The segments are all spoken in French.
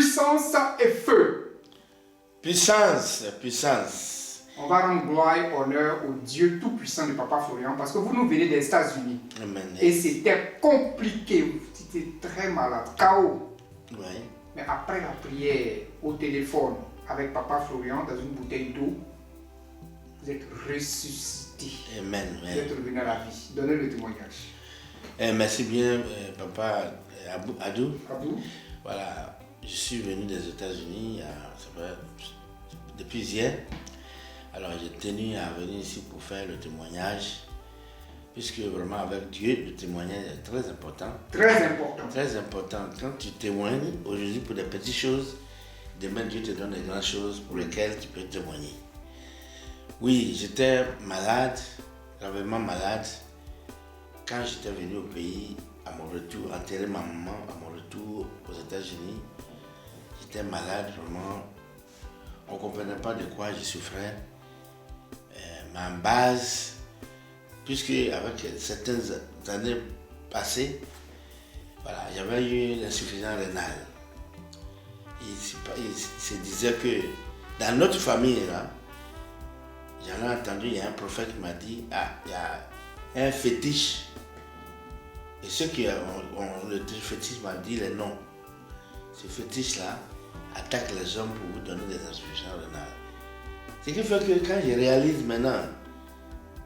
puissance et feu. Puissance, puissance. On va rendre gloire et honneur au Dieu tout-puissant de Papa Florian parce que vous nous venez des États-Unis. Amen. Et c'était compliqué, vous étiez très malade, KO. Oui. Mais après la prière au téléphone avec Papa Florian dans une bouteille d'eau, vous êtes ressuscité. Amen. Vous êtes revenu à la vie. Donnez le témoignage. Merci bien, Papa Adou. Abdou. Voilà, je suis venu des États-Unis depuis hier. Alors j'ai tenu à venir ici pour faire le témoignage, puisque vraiment avec Dieu, le témoignage est très important. Très important. Très important. Quand tu témoignes aujourd'hui pour des petites choses, demain Dieu te donne des grandes choses pour lesquelles tu peux témoigner. Oui, j'étais malade, gravement malade, quand j'étais venu au pays, à mon retour, enterrer ma maman, à mon retour aux États-Unis. J'étais malade, vraiment. On ne comprenait pas de quoi je souffrais. Mais en base, puisque avec certaines années passées, voilà, j'avais eu l'insuffisance rénale. Il se disait que dans notre famille, là, j'en ai entendu, il y a un prophète qui m'a dit, il y a un fétiche. Et ceux qui ont le fétiche m'ont dit les noms. Ce fétiche-là attaque les hommes pour vous donner des insuffisances rénales. Ce qui fait que quand je réalise maintenant,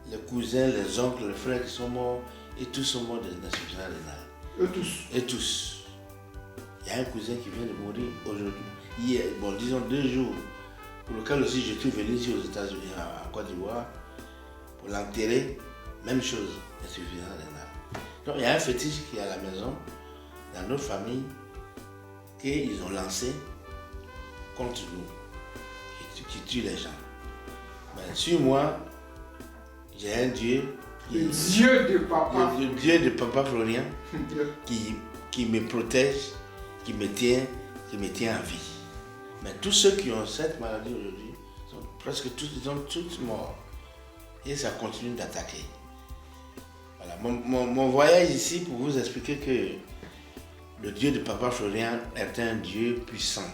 les cousins, les oncles, les frères qui sont morts, et tous sont morts d'insuffisance rénale. Eux tous. Et tous. Il y a un cousin qui vient de mourir aujourd'hui. Hier, bon, disons 2 jours, pour lequel aussi je suis venu ici aux États-Unis, en Côte d'Ivoire, pour l'enterrer. Même chose, insuffisance rénale. Donc il y a un fétiche qui est à la maison, dans notre famille, qu'ils ont lancé contre nous, qui tue les gens. Mais sur moi, j'ai un Dieu, Le Dieu de Papa. le Dieu de Papa Florian, qui me protège, qui me tient en vie. Mais tous ceux qui ont cette maladie aujourd'hui, presque tous, ils sont tous morts. Et ça continue d'attaquer. Voilà. Mon voyage ici pour vous expliquer que le Dieu de Papa Florian est un Dieu puissant.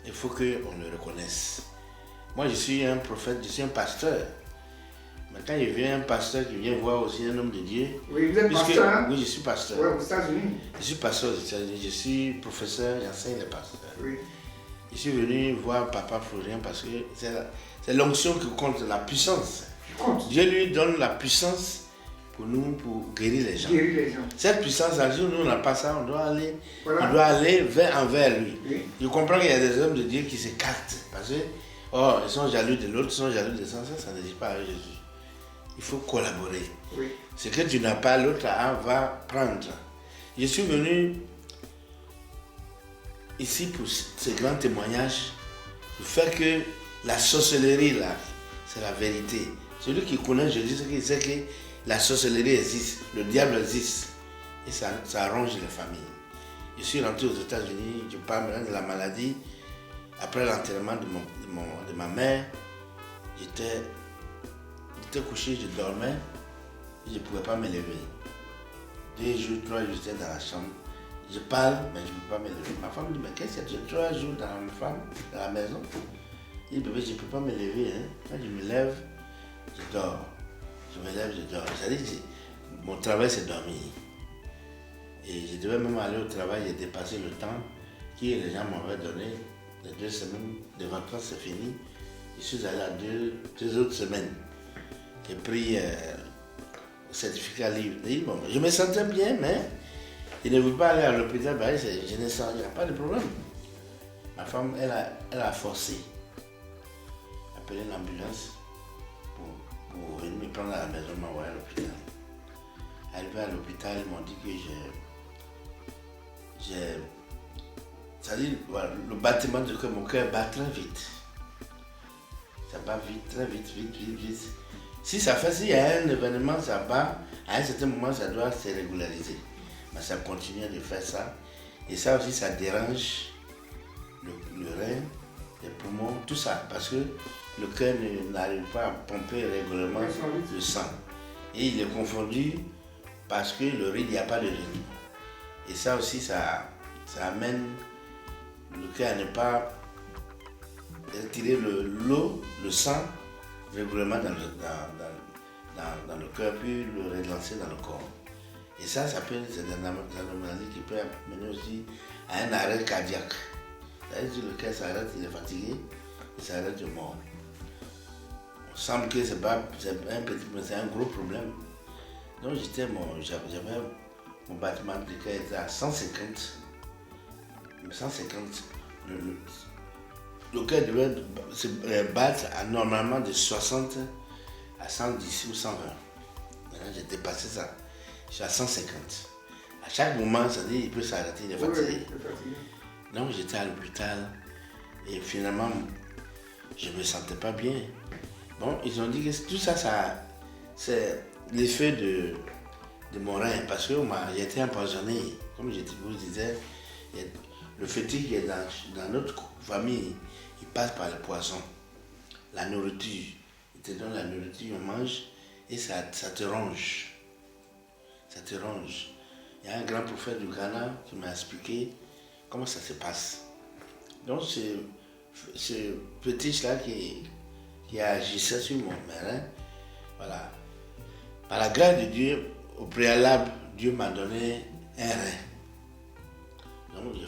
Il faut qu'on le reconnaisse. Moi, je suis un prophète, je suis un pasteur. Mais quand il vient un pasteur qui vient voir aussi un homme de Dieu... Oui, vous êtes pasteur, hein? Oui, je suis pasteur. Oui, aux États-Unis. Je suis pasteur aux États-Unis, je suis professeur, j'enseigne les pasteurs. Oui. Je suis venu voir Papa Florian parce que c'est l'onction qui compte, la puissance. Dieu lui donne la puissance pour nous, pour guérir les gens. Guérir les gens. Cette puissance, un jour, nous, on n'a pas ça, on doit aller, Voilà. on doit aller envers lui. Oui. Je comprends qu'il y a des hommes de Dieu qui s'écartent parce que, ils sont jaloux de l'autre, ils sont jaloux de ça, ça ne dit pas à Jésus. Il faut collaborer. Oui. Ce que tu n'as pas, l'autre va prendre. Je suis venu ici pour ce grand témoignage, pour faire que la sorcellerie, là, c'est la vérité. Celui qui connaît Jésus, c'est qu'il sait que la sorcellerie existe, le diable existe, et ça arrange les familles. Je suis rentré aux États-Unis, je parle maintenant de la maladie. Après l'enterrement de ma mère, j'étais couché, je dormais, et je ne pouvais pas me lever. 2 jours, 3 jours, j'étais dans la chambre. Je parle, mais je ne peux pas me lever. Ma femme me dit, mais qu'est-ce que tu as 3 jours dans la maison? Je dis, bébé, je ne peux pas me lever. Hein. Quand je me lève, je dors. Je me lève, je dors. C'est-à-dire que mon travail, c'est dormir. Et je devais même aller au travail, j'ai dépassé le temps que les gens m'avaient donné. Les 2 semaines de vacances, c'est fini. Je suis allé à 2 autres semaines. J'ai pris le certificat libre. Bon, je me sentais bien, mais je ne voulais pas aller à l'hôpital. Ben, je ne sens, il n'y a pas de problème. Ma femme, elle a forcé. Appelé l'ambulance pour venir me prendre à la maison, m'envoyer à l'hôpital. Arrivé à l'hôpital, ils m'ont dit que c'est-à-dire, voilà, le battement de cœur, mon cœur bat très vite. Ça bat vite, très vite, vite. Si s'il y a un événement, ça bat, à un certain moment, ça doit se régulariser. Mais ça continue de faire ça. Et ça aussi, ça dérange le rein, les poumons, tout ça. Parce que le cœur n'arrive pas à pomper régulièrement le sang. Et il est confondu parce que le rythme, il n'y a pas de rythme. Et ça aussi, ça amène le cœur n'est pas retirer l'eau, le sang régulièrement dans le cœur, puis le relancer dans le corps. Et ça peut être une anomalie qui peut mener aussi à un arrêt cardiaque. C'est-à-dire que le cœur s'arrête, il est fatigué, il s'arrête de mort. On semble que c'est un petit, mais c'est un gros problème. Donc j'avais mon battement de cœur était à 150. Le cœur devait se battre normalement de 60 à 110 ou 120. Maintenant j'ai dépassé ça. Je suis à 150. À chaque moment, ça dit il peut s'arrêter, il est fatigué. Donc j'étais à l'hôpital et finalement je ne me sentais pas bien. Bon, ils ont dit que tout ça, c'est l'effet de mon rein parce que j'ai été empoisonné. Comme je vous disais, le fétiche qui est dans notre famille, il passe par le poison, la nourriture. Il te donne la nourriture, on mange et ça te ronge. Ça te ronge. Il y a un grand prophète du Ghana qui m'a expliqué comment ça se passe. Donc ce fétiche-là qui agissait sur mon rein, voilà. Par la grâce de Dieu, au préalable, Dieu m'a donné un rein. Donc j'ai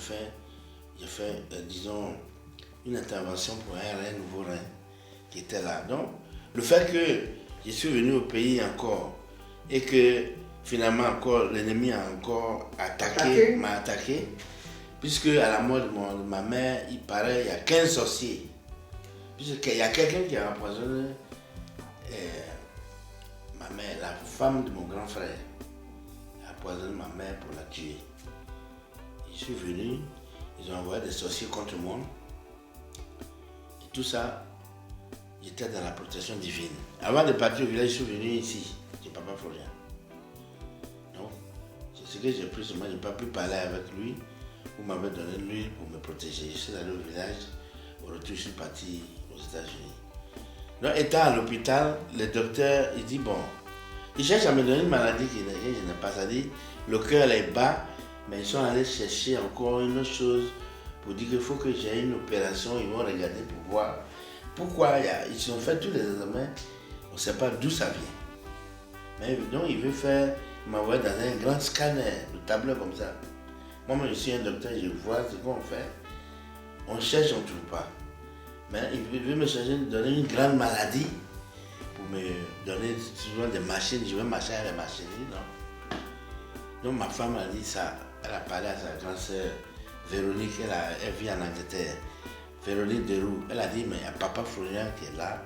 fait disons, une intervention pour un nouveau rein qui était là. Donc le fait que je suis venu au pays encore et que finalement encore l'ennemi a encore m'a attaqué, puisque à la mort de ma mère, il paraît il y a 15 sorciers. Puisqu'il y a quelqu'un qui a empoisonné ma mère, la femme de mon grand frère. Il a empoisonné ma mère pour la tuer. Je suis venu, ils ont envoyé des sorciers contre moi. Et tout ça, j'étais dans la protection divine. Avant de partir au village, je suis venu ici, chez Papa Florian. Donc, c'est ce que j'ai pris sur moi, je n'ai pas pu parler avec lui. Vous m'avez donné l'huile pour me protéger. Je suis allé au village, au retour, je suis parti aux États-Unis. Donc, étant à l'hôpital, le docteur, il dit bon, il cherche à me donner une maladie que je n'ai pas. Ça dit, le cœur est bas, mais ils sont allés chercher encore une autre chose pour dire qu'il faut que j'ai une opération. Ils vont regarder pour voir pourquoi ils ont fait tous les examens. On ne sait pas d'où ça vient. Mais donc, il veut m'envoyer dans un grand scanner, le tableau comme ça. Moi, je suis un docteur, je vois ce qu'on fait. On cherche, on ne trouve pas. Mais il veut me chercher, donner une grande maladie pour me donner souvent des machines. Je vais marcher avec les machines, non. Donc ma femme a dit ça, elle a parlé à sa grande sœur Véronique, elle vit en Angleterre. Véronique Deroux, elle a dit, mais il y a Papa Florian qui est là,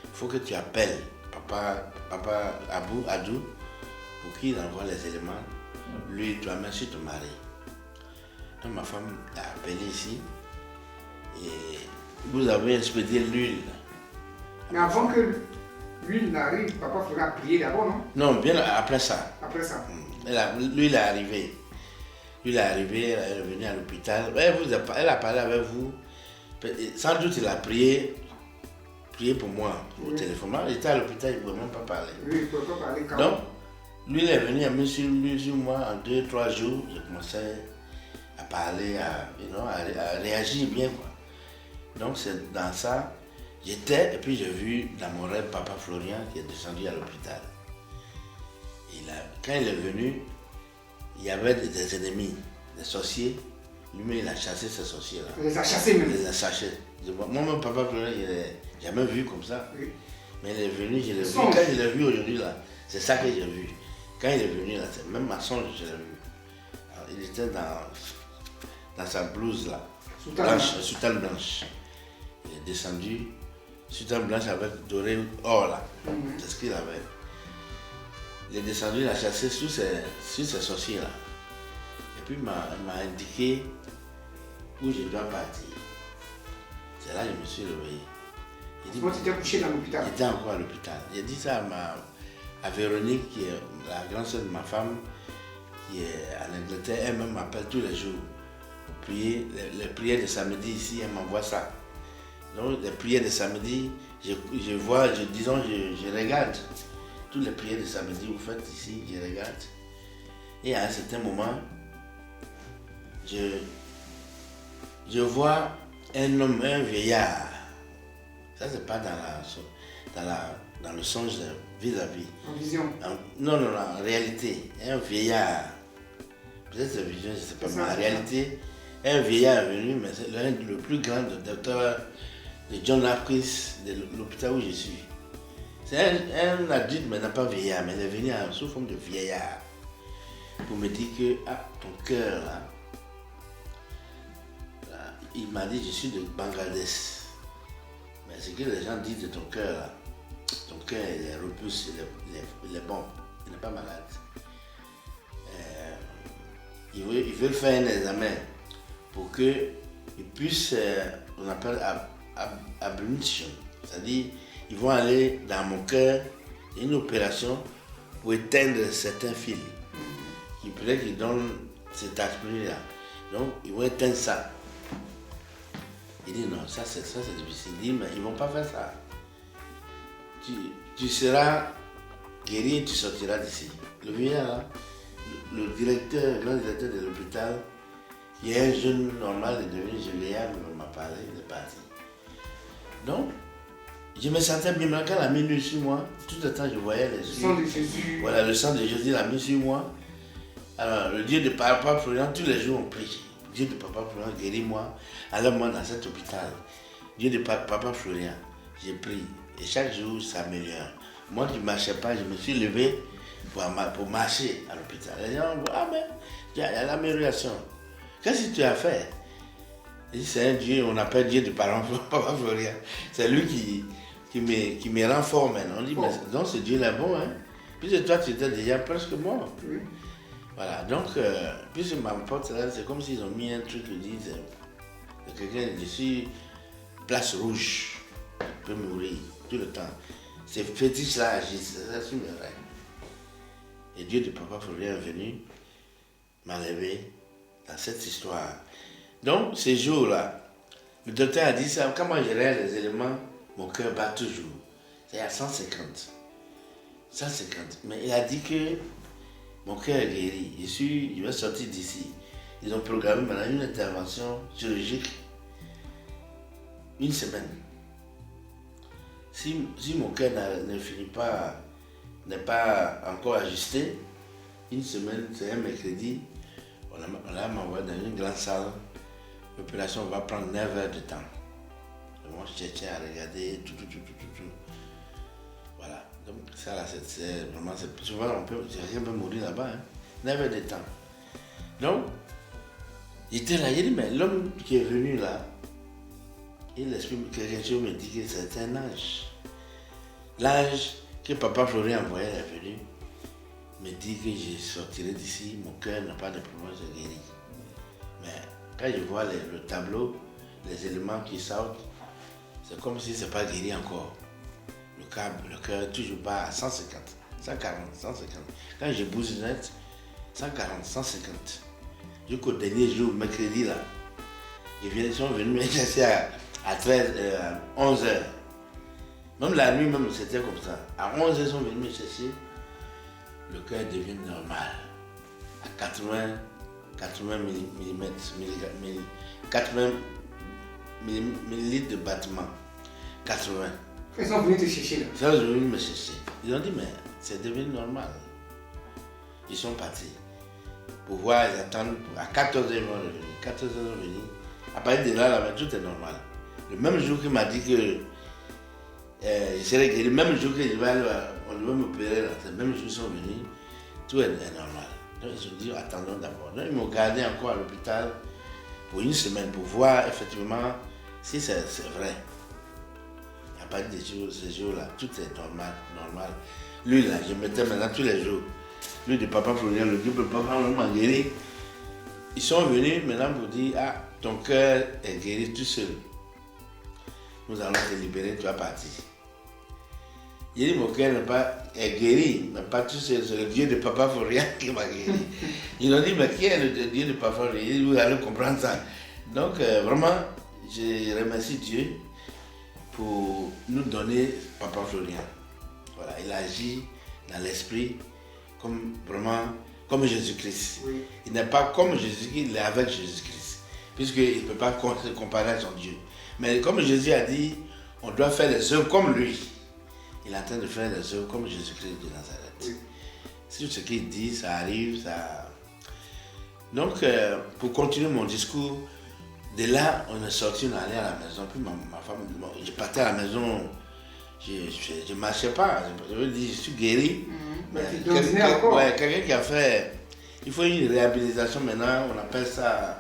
il faut que tu appelles Papa Adou pour qu'il envoie les éléments. Lui, toi-même, sur ton mari. Donc ma femme a appelé ici et vous avez expédié l'huile. Mais avant que l'huile n'arrive, Papa Florian a prié d'abord, non? Non, bien après ça. Après ça. L'huile est arrivée. L'huile est arrivée, elle est venue à l'hôpital. Elle a parlé avec vous. Sans doute, il a prié pour moi au téléphone. Moi, j'étais à l'hôpital, il ne pouvait même pas parler. Oui, il ne pouvait pas parler quand même. Donc, l'huile est venue, elle a mis sur moi en 2-3 jours. J'ai commencé à parler, à réagir bien, quoi. Donc c'est dans ça, j'étais, et puis j'ai vu dans mon rêve Papa Florian qui est descendu à l'hôpital. Quand il est venu, il y avait des ennemis, des sorciers. Lui-même, il a chassé ces sorciers-là. Il les a chassés même. Il les a chassés. Moi-même, Papa Florian, je ne l'ai jamais vu comme ça. Oui. Mais il est venu, je l'ai vu. Quand je l'ai vu aujourd'hui, là, c'est ça que j'ai vu. Quand il est venu, là, même ma songe, je l'ai vu. Alors, il était dans sa blouse, là, soutane blanche. Il est descendu, soutane blanche avec doré or là. C'est ce qu'il avait. Il est descendu, il a chassé sur ces sorciers là. Et puis il m'a indiqué où je dois partir. C'est là que je me suis réveillé. Moi, tu étais couché dans l'hôpital. J'étais encore à l'hôpital. J'ai dit ça à Véronique, qui est la grande sœur de ma femme, qui est en Angleterre. Elle-même m'appelle tous les jours pour prier. Les prières de samedi ici, elle m'envoie ça. Donc les prières de samedi, je vois, je regarde. Toutes les prières de samedi, vous faites ici, je regarde. Et à un certain moment, je vois un homme, un vieillard. Ça, c'est pas dans le songe vis-à-vis. En vision. Non, en réalité, un vieillard. Peut-être c'est vision, je ne sais pas, mais en réalité, un vieillard est venu, mais c'est le plus grand docteur de John Hopkins, de l'hôpital où je suis. C'est un adulte, mais n'a pas vieillard, mais il est venu sous forme de vieillard pour me dire que ton cœur là, il m'a dit je suis de Bangladesh. Mais ce que les gens disent de ton cœur là, ton cœur il est robuste, il est bon, il n'est pas malade. Ils veulent faire un examen pour qu'ils puissent, on appelle ablation, c'est-à-dire ils vont aller dans mon cœur, une opération pour éteindre certains fils. Il peut-être qu'ils donnent cet aspect-là. Donc ils vont éteindre ça. Il dit non, ça c'est difficile. Il dit mais ils ne vont pas faire ça. Tu seras guéri et tu sortiras d'ici. Le vieillard là, le grand directeur de l'hôpital, qui est un jeune normal, est devenu vieillard, il m'a parlé, il est parti. Donc, je me sentais bien, mais quand il a mis l'huile sur moi, tout le temps je voyais les yeux. Le sang de Jésus. Voilà, le sang de Jésus l'a mis sur moi. Alors, le Dieu de Papa Florian, tous les jours on prie. Dieu de Papa Florian, guéris-moi, allez-moi dans cet hôpital. Dieu de Papa Florian, j'ai prié. Et chaque jour, ça s'améliore. Moi qui ne marchais pas, je me suis levé pour marcher à l'hôpital. Les gens vont, ah mais, il y a l'amélioration. Qu'est-ce que tu as fait? C'est un Dieu, on appelle Dieu de Papa Florian. C'est lui qui me rend fort maintenant. On dit, mais donc ce Dieu-là est bon, hein? Puisque toi, tu étais déjà presque mort. Oui. Voilà, donc, puisque ma porte là, c'est comme s'ils ont mis un truc qui dit, quelqu'un dessus, place rouge, il peut mourir tout le temps. Ces fétiches-là agissent, ça sur mes rêves. Et Dieu de Papa Florian est venu m'enlever dans cette histoire. Donc, ces jours-là, le docteur a dit ça, quand moi je regarde les éléments, mon cœur bat toujours. C'est à 150. 150. Mais il a dit que mon cœur est guéri. Je vais sortir d'ici. Ils ont programmé maintenant une intervention chirurgique. Une semaine. Si mon cœur ne finit pas, n'est pas encore ajusté, une semaine, c'est un mercredi, on l'a m'envoyé dans une grande salle. L'opération va prendre 9 heures de temps. Et moi, je cherchais à regarder tout. Voilà. Donc, ça là, c'est vraiment. Souvent, rien peut mourir là-bas. Hein. 9 heures de temps. Donc, j'étais là, il dit, mais l'homme qui est venu là, et l'esprit, quelque chose me dit que c'est un ange. L'ange que Papa Florian envoyé est venu, me dit que je sortirai d'ici, mon cœur n'a pas de problème, c'est guéri. Mais quand je vois le tableau, les éléments qui sortent, c'est comme si ce n'est pas guéri encore. Le cœur toujours pas à 150, 140, 150. Quand je bouge net, 140, 150. Jusqu'au dernier jour, mercredi là, ils sont venus me chercher à 11 heures. Même la nuit, même c'était comme ça. À 11 heures, ils sont venus me chercher. Le cœur devient normal. À 80 mm, 80 millilitres de battement. 80. Ils sont venus te chercher là. Ils sont venus me chercher. Ils ont dit, mais c'est devenu normal. Ils sont partis. Pour voir, ils attendent. À 14 heures, ils vont revenir. 14 heures, ils vont venir. À partir de là, tout est normal. Le même jour qu'il m'a dit que je serais guéri, le même jour qu'on devait m'opérer, c'est le même jour qu'ils sont venus, tout est normal. Donc ils ont dit, attendons d'abord. Donc ils m'ont gardé encore à l'hôpital pour une semaine pour voir effectivement si c'est vrai. À partir de ces jours-là, tout est normal. Lui là, je mettais maintenant tous les jours. Lui de Papa Florian, le Dieu de Papa Florian m'a guéri. Ils sont venus maintenant pour dire, ah, ton cœur est guéri tout seul. Nous allons te libérer, tu vas partir. Il dit, mon cœur est guéri, mais pas tout seul, c'est le Dieu de Papa Florian qui m'a guéri. Ils ont dit, mais qui est le Dieu de Papa Florian? Il dit, vous allez comprendre ça. Donc, vraiment, je remercie Dieu pour nous donner Papa Florian. Voilà, il agit dans l'esprit comme vraiment comme Jésus-Christ. Oui. Il n'est pas comme Jésus-Christ, il est avec Jésus-Christ. puisqu'il ne peut pas se comparer à son Dieu. Mais comme Jésus a dit, on doit faire les œuvres comme lui. Il est en train de faire les œuvres comme Jésus-Christ de Nazareth. Oui. Si ce qu'il dit, ça arrive, ça... Donc, pour continuer mon discours, de là, on est sorti, on est allé à la maison. Puis ma femme me dit, bon, je partais à la maison, je ne marchais pas. Je veux dire, je suis guéri. Mais tu dominais encore. Ouais, quelqu'un qui a fait... Il faut une réhabilitation maintenant, on appelle ça...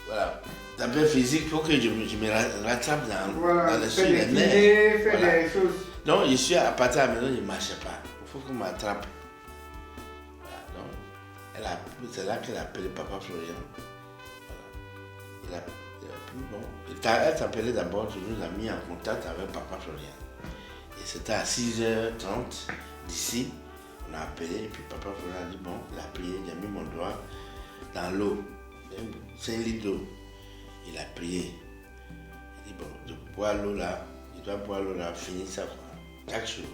voilà. D'abord physique, il faut que je me rattrape dans les faire des kiné, faire voilà. des choses. Donc, je suis à partir à la maison, je ne marchais pas. Il faut qu'on m'attrape. Voilà. Donc, c'est là qu'elle a appelé Papa Florian. Voilà. Elle s'appelait d'abord, tu nous as mis en contact avec Papa Florian. Et c'était à 6h30 d'ici. On a appelé et puis Papa Florian a dit bon, il a prié, il a mis mon doigt dans l'eau. 5 litres d'eau. Il a prié. Il dit bon, je bois l'eau là, je dois boire l'eau là, finir ça chaque jour.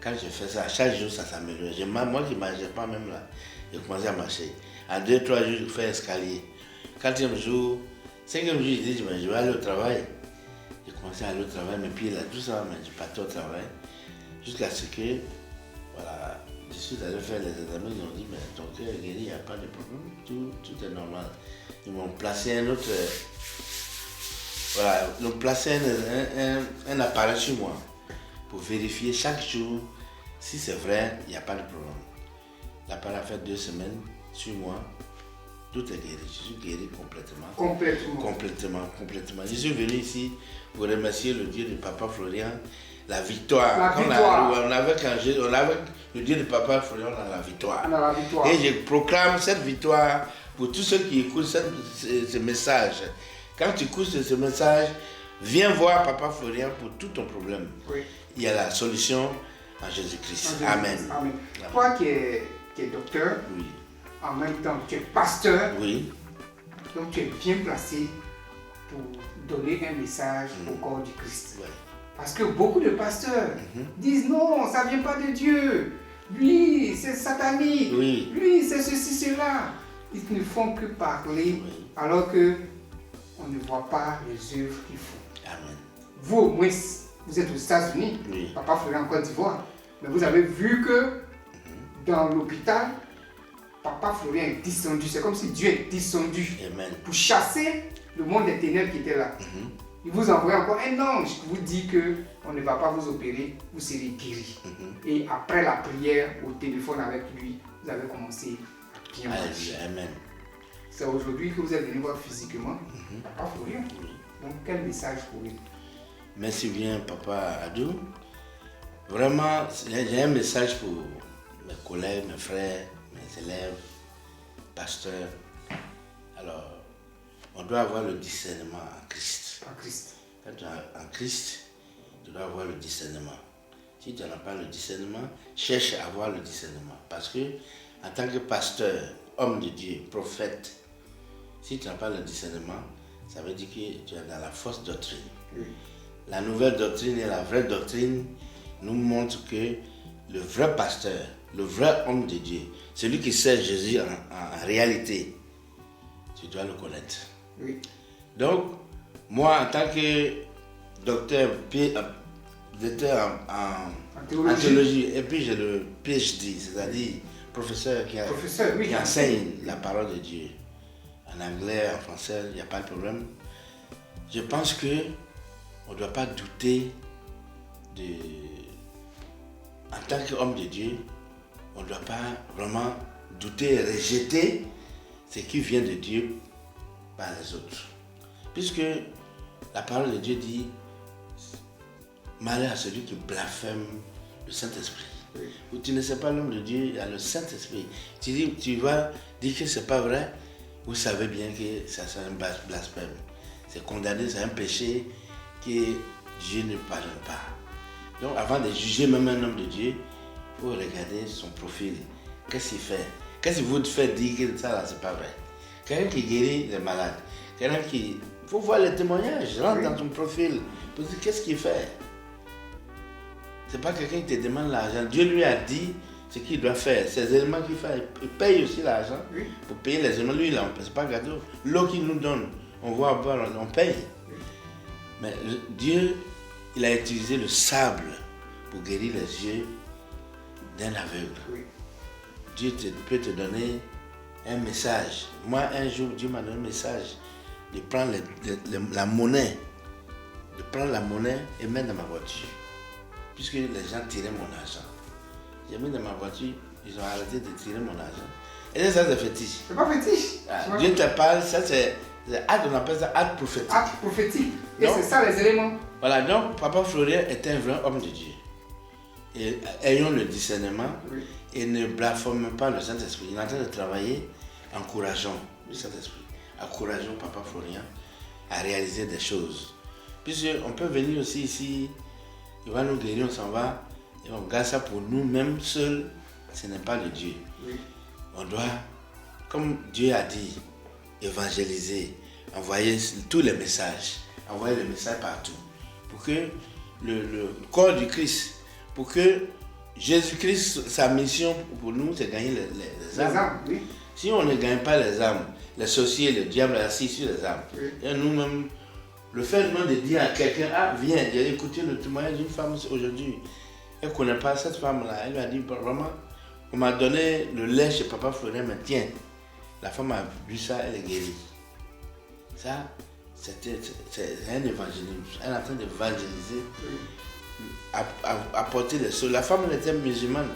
Quand je fais ça, chaque jour ça s'améliore. Moi qui ne marchais pas même là, j'ai commencé à marcher. En 2-3 jours, je fais escalier. 4e jour, 5e jour, je dis je vais aller au travail. J'ai commencé à aller au travail, mes pieds là, tout ça, mais je partais au travail. Jusqu'à ce que, voilà, je suis allé faire les examens, ils ont dit, mais ton cœur est guéri, il n'y a pas de problème, tout est normal. Ils m'ont placé un autre, voilà, ils ont placé un appareil sur moi pour vérifier chaque jour si c'est vrai, il n'y a pas de problème. L'appareil a fait 2 semaines sur moi, tout est guéri, je suis guéri complètement. Complètement. Je suis venu ici pour remercier le Dieu de Papa Florian. La victoire. On avait le Dieu de Papa Florian dans la victoire. Et je proclame cette victoire pour tous ceux qui écoutent ce message. Quand tu écoutes ce message, viens voir Papa Florian pour tout ton problème. Oui. Il y a la solution en Jésus-Christ. Amen. Toi qui es docteur, oui. En même temps tu es pasteur, oui. Donc tu es bien placé pour donner un message au corps du Christ. Ouais. Parce que beaucoup de pasteurs disent non, ça ne vient pas de Dieu. Lui, c'est satanique. Oui. Lui, c'est ceci, cela. Ils ne font que parler alors qu'on ne voit pas les œuvres qu'ils font. Amen. Vous, au moins, vous êtes aux États-Unis, Papa Florian en Côte d'Ivoire, mais vous avez vu que dans l'hôpital, Papa Florian est descendu. C'est comme si Dieu est descendu pour chasser le monde des ténèbres qui était là. Il vous envoie encore un ange qui vous dit qu'on ne va pas vous opérer, vous serez guéri. Et après la prière au téléphone avec lui, vous avez commencé à bien marcher. Amen. C'est aujourd'hui que vous êtes venu voir physiquement Papa Florian. Donc quel message pour lui? Merci bien Papa Adou. Vraiment, j'ai un message pour mes collègues, mes frères, mes élèves, pasteurs. Alors, on doit avoir le discernement en Christ. En Christ. Quand tu es en Christ, tu dois avoir le discernement. Si tu n'as pas le discernement, cherche à avoir le discernement. Parce que, en tant que pasteur, homme de Dieu, prophète, si tu n'as pas le discernement, ça veut dire que tu es dans la fausse doctrine. Oui. La nouvelle doctrine et la vraie doctrine nous montrent que le vrai pasteur, le vrai homme de Dieu, celui qui sert Jésus en réalité, tu dois le connaître. Oui. Donc, moi, en tant que docteur en théologie, et puis j'ai le PhD, c'est-à-dire professeur qui enseigne la parole de Dieu. En anglais, en français, il n'y a pas de problème. Je pense qu'on ne doit pas douter en tant qu'homme de Dieu, on ne doit pas vraiment douter et rejeter ce qui vient de Dieu par les autres. Puisque la parole de Dieu dit, malheur à celui qui blasphème le Saint-Esprit. Ou tu ne sais pas l'homme de Dieu, il y a le Saint-Esprit. Tu vas dire que ce n'est pas vrai, vous savez bien que ça c'est un blasphème. C'est condamné, c'est un péché que Dieu ne pardonne pas. Donc avant de juger même un homme de Dieu, il faut regarder son profil. Qu'est-ce qu'il fait? Qu'est-ce qui vous fait dire que ça là, c'est pas vrai? Quelqu'un qui guérit les malades. Quelqu'un qui... Il faut voir les témoignages. Rentre dans ton profil. Pour dire qu'est-ce qu'il fait. C'est pas quelqu'un qui te demande l'argent. Dieu lui a dit, ce qu'il doit faire, ces éléments qu'il fait, il paye aussi l'argent Oui. pour payer les éléments. Lui, c'est pas gâteau. L'eau qu'il nous donne, on voit boire, on paye. Mais Dieu, il a utilisé le sable pour guérir les yeux d'un aveugle. Oui. Dieu peut te donner un message. Moi, un jour, Dieu m'a donné un message de prendre la monnaie, et mettre dans ma voiture. Puisque les gens tiraient mon argent. J'ai mis dans ma voiture, ils ont arrêté de tirer mon argent. Et ça, c'est fétiche. C'est pas fétiche. Ah, Dieu te parle, ça c'est acte, on appelle ça acte prophétique. Acte prophétique. Et Donc, c'est ça les éléments. Voilà, donc Papa Florian est un vrai homme de Dieu. Et ayons le discernement et ne blâmons pas le Saint-Esprit. Il est en train de travailler, encourageons le Saint-Esprit. Encourageons Papa Florian à réaliser des choses. Puisqu'on peut venir aussi ici, il va nous guérir, on s'en va, et on garde ça pour nous-mêmes seuls. Ce n'est pas de Dieu. Oui. On doit, comme Dieu a dit, évangéliser, envoyer tous les messages, envoyer les messages partout, pour que le corps du Christ, pour que Jésus-Christ, sa mission pour nous, c'est gagner les âmes. Les âmes, oui. Si on ne gagne pas les âmes, les sorciers, le diable est assis sur les âmes. Oui. Et nous-mêmes, le fait de dire à quelqu'un, ah viens, j'ai écouté le témoignage d'une femme aujourd'hui, elle ne connaît pas cette femme-là, elle lui a dit, vraiment, on m'a donné le lait chez Papa Florian, mais tiens, la femme a bu ça, elle est guérie. Ça, c'est un évangélisme, elle est en train d'évangéliser, apporter les choses. La femme, elle était musulmane.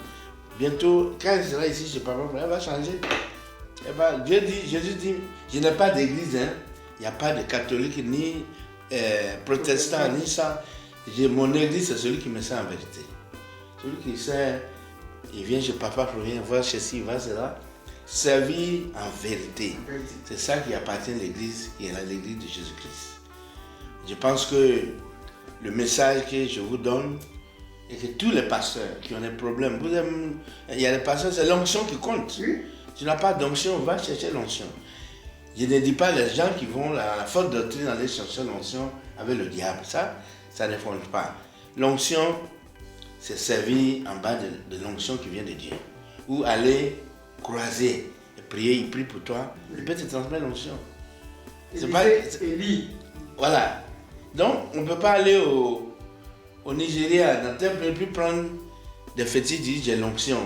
Bientôt, quand elle sera ici chez Papa Florian, elle va changer. Jésus dit, je n'ai pas d'église, hein. Il n'y a pas de catholique, ni protestant, ni ça. Mon église, c'est celui qui me sert en vérité. Celui qui sert, il vient chez Papa Florian, il va chez ci, il va cela. Servir en vérité. C'est ça qui appartient à l'église, qui est l'église de Jésus-Christ. Je pense que le message que je vous donne, et que tous les pasteurs qui ont des problèmes, il y a des pasteurs, c'est l'onction qui compte. Oui. Si tu n'as pas d'onction, va chercher l'onction. Je ne dis pas les gens qui vont à la faute doctrine aller chercher l'onction avec le diable. Ça ne fonctionne pas. L'onction, c'est servir en bas de l'onction qui vient de Dieu. Ou aller croiser et prier, il prie pour toi. Il peut te transmettre l'onction. Élie. Voilà. Donc, on ne peut pas aller au Nigeria, dans le temple, et puis prendre des fétiches, dire j'ai l'onction.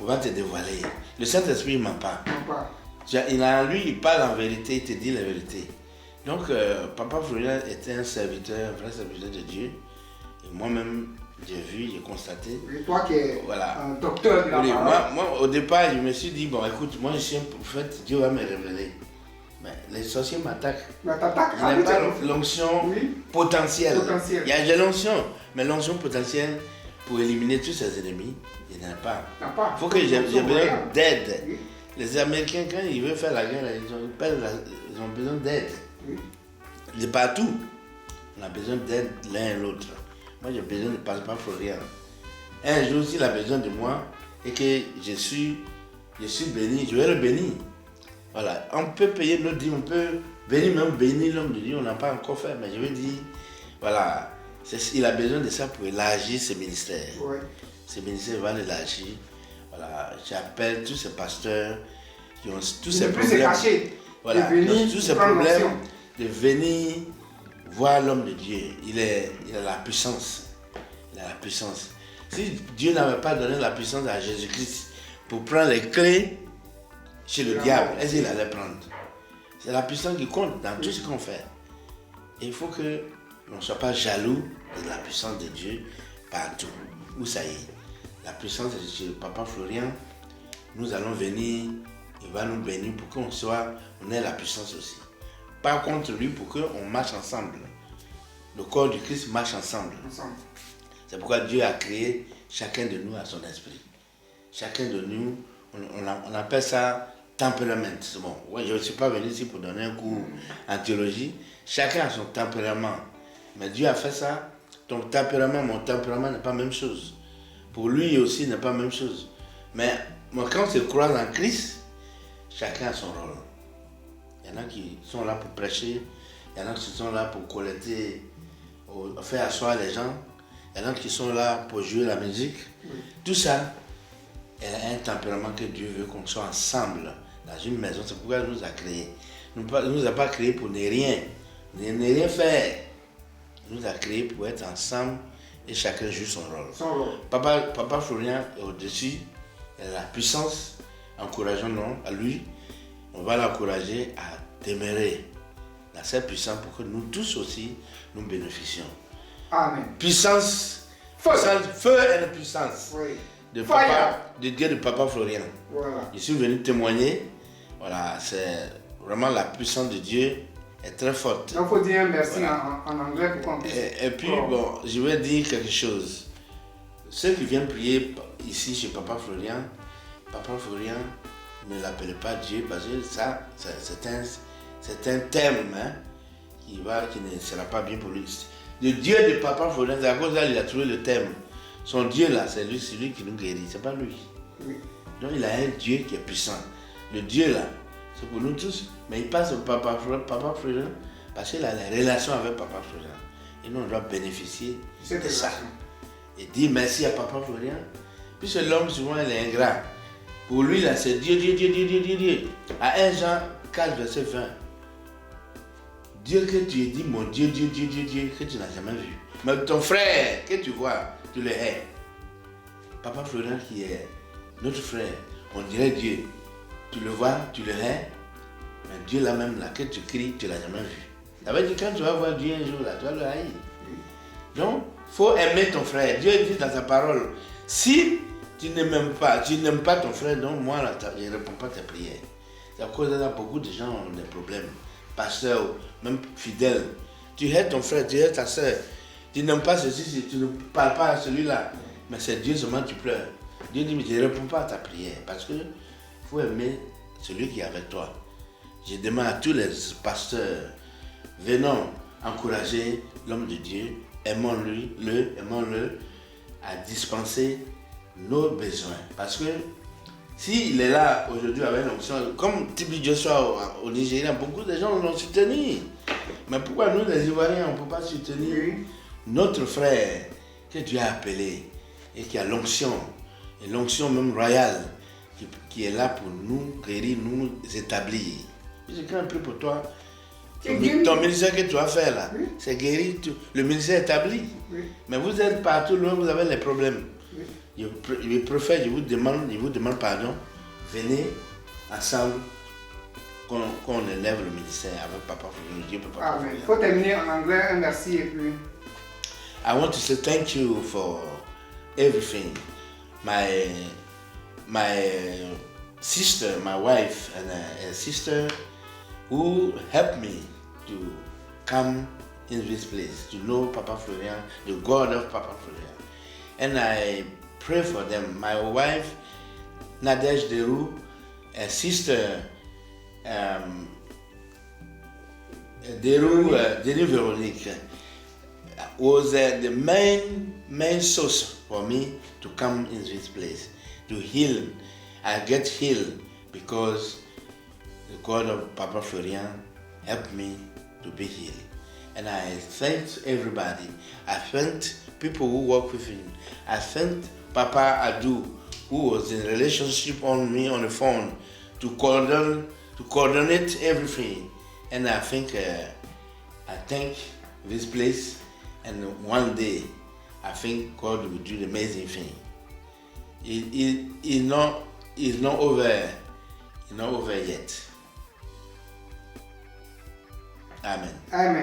On va te dévoiler. Le Saint-Esprit ne ment pas. Il parle en vérité, il te dit la vérité. Donc, Papa Florian était un serviteur, un vrai serviteur de Dieu. Et moi-même, j'ai vu, j'ai constaté. Et toi qui es voilà. un docteur de la parole. Moi, au départ, je me suis dit, bon, écoute, moi je suis un prophète, Dieu va me révéler. Mais les sorciers m'attaquent. Mais t'attaques. Il n'y a pas l'onction potentielle. Il y a de l'onction, mais l'onction potentielle pour éliminer tous ses ennemis, il n'y en a pas. Il faut que j'ai besoin d'aide. Oui. Les Américains, quand ils veulent faire la guerre, ils ont besoin d'aide. Oui. De partout. On a besoin d'aide l'un et l'autre. Moi, j'ai besoin de Papa Florian. Un jour, s'il a besoin de moi et que je suis béni, je vais le bénir. Voilà. On peut payer notre dîme, on peut venir même bénir l'homme de Dieu. On n'a pas encore fait, mais je veux dire, voilà, il a besoin de ça pour élargir ce ministère. Oui. Ce ministère va l'élargir. Voilà, j'appelle tous ces pasteurs qui ont tous ces problèmes. Voilà, tous ces problèmes de venir voir l'homme de Dieu. Il a la puissance. Il a la puissance. Si Dieu n'avait pas donné la puissance à Jésus-Christ pour prendre les clés chez le diable, est-ce qu'il allait prendre? C'est la puissance qui compte dans tout ce qu'on fait. Et il faut que l'on ne soit pas jaloux de la puissance de Dieu partout. Où ça y est. La puissance de chez Papa Florian, nous allons venir, il va nous bénir pour on ait la puissance aussi. Pas contre lui, pour qu'on marche ensemble. Le corps du Christ marche ensemble. C'est pourquoi Dieu a créé chacun de nous à son esprit. Chacun de nous, on appelle ça tempérament. Bon, ouais, je ne suis pas venu ici pour donner un cours en théologie. Chacun a son tempérament. Mais Dieu a fait ça. Ton tempérament, mon tempérament n'est pas la même chose. Pour lui aussi, n'est pas la même chose. Mais quand on se croise en Christ, chacun a son rôle. Il y en a qui sont là pour prêcher, il y en a qui sont là pour collecter, faire asseoir les gens, il y en a qui sont là pour jouer la musique. Oui. Tout ça, Elle a un tempérament que Dieu veut qu'on soit ensemble dans une maison. C'est pourquoi il nous a créés. Il ne nous a pas créés pour ne rien faire. Il nous a créés pour être ensemble et chacun joue son rôle. Papa Florian est au-dessus. Il a la puissance. Encourageons-nous à lui. On va l'encourager à demeurer dans cette puissance pour que nous tous aussi nous bénéficions. Amen. Puissance, feu et la puissance de Dieu de Papa Florian. Voilà. Je suis venu témoigner. Voilà, c'est vraiment la puissance de Dieu est très forte. Donc il faut dire un merci en anglais pour qu'on puisse. Et puis, bon, je vais dire quelque chose. Ceux qui viennent prier ici chez Papa Florian ne l'appellent pas Dieu parce que ça, c'est un thème qui ne sera pas bien pour lui. Le Dieu de Papa Florian, c'est à cause là il a trouvé le thème. Son Dieu là, c'est lui qui nous guérit, c'est pas lui. Oui. Donc il a un Dieu qui est puissant. Le Dieu là, c'est pour nous tous, mais il passe au Papa Florian parce qu'il a la relation avec Papa Florian. Et nous on doit bénéficier de ça. Et dire merci à Papa Florian. Puisque l'homme souvent il est ingrat. Pour lui là c'est Dieu. À 1 Jean 4 verset 20. Dieu que tu dis, mon Dieu, que tu n'as jamais vu. Mais ton frère que tu vois, tu le hais. Papa Florian qui est notre frère, on dirait Dieu. Tu le vois, tu le hais. Mais Dieu là même là, que tu cries, tu ne l'as jamais vu. Ça veut dire quand tu vas voir Dieu un jour là, tu vas le haïr. Donc, il faut aimer ton frère. Dieu dit dans sa parole, si tu n'aimes pas ton frère, donc moi là, je ne réponds pas à tes prières. C'est à cause de là, beaucoup de gens ont des problèmes. Pasteur, même fidèle. Tu hais ton frère, tu hais ta soeur. Tu n'aimes pas ceci, tu ne parles pas à celui-là. Mais c'est Dieu seulement tu pleures. Dieu dit, mais je ne réponds pas à ta prière. Parce que il faut aimer celui qui est avec toi. Je demande à tous les pasteurs, venons encourager l'homme de Dieu, aimons-le à dispenser nos besoins. Parce que s'il est là aujourd'hui avec l'onction, comme Tibi Joshua au Nigeria, beaucoup de gens l'ont soutenu. Mais pourquoi nous, les Ivoiriens, on ne peut pas soutenir notre frère que Dieu a appelé et qui a l'onction, et l'onction même royale, qui est là pour nous guérir, nous établir. Je crains un peu pour toi. Ton ministère que tu vas faire là, c'est guérir, le ministère établi. Mais vous êtes partout loin, vous avez les problèmes. Je préfère, je vous demande pardon. Venez ensemble qu'on élève le ministère avec Papa Florian. Amen. Il faut terminer en anglais, un merci et puis. I want to say thank you for everything. My sister, my wife, and a sister who helped me to come in this place, to know Papa Florian, the God of Papa Florian. And I pray for them. My wife, Nadège Derou, a sister, Derou Véronique, was the main source for me to come in this place, to heal. I get healed because the God of Papa Florian helped me to be healed. And I thanked everybody. I thanked people who work with him. I thanked Papa Adu, who was in relationship on me on the phone to coordinate everything. And I think I thank this place, and one day I think God will do the amazing thing. It's not over. It's not over yet. Amen. Amen.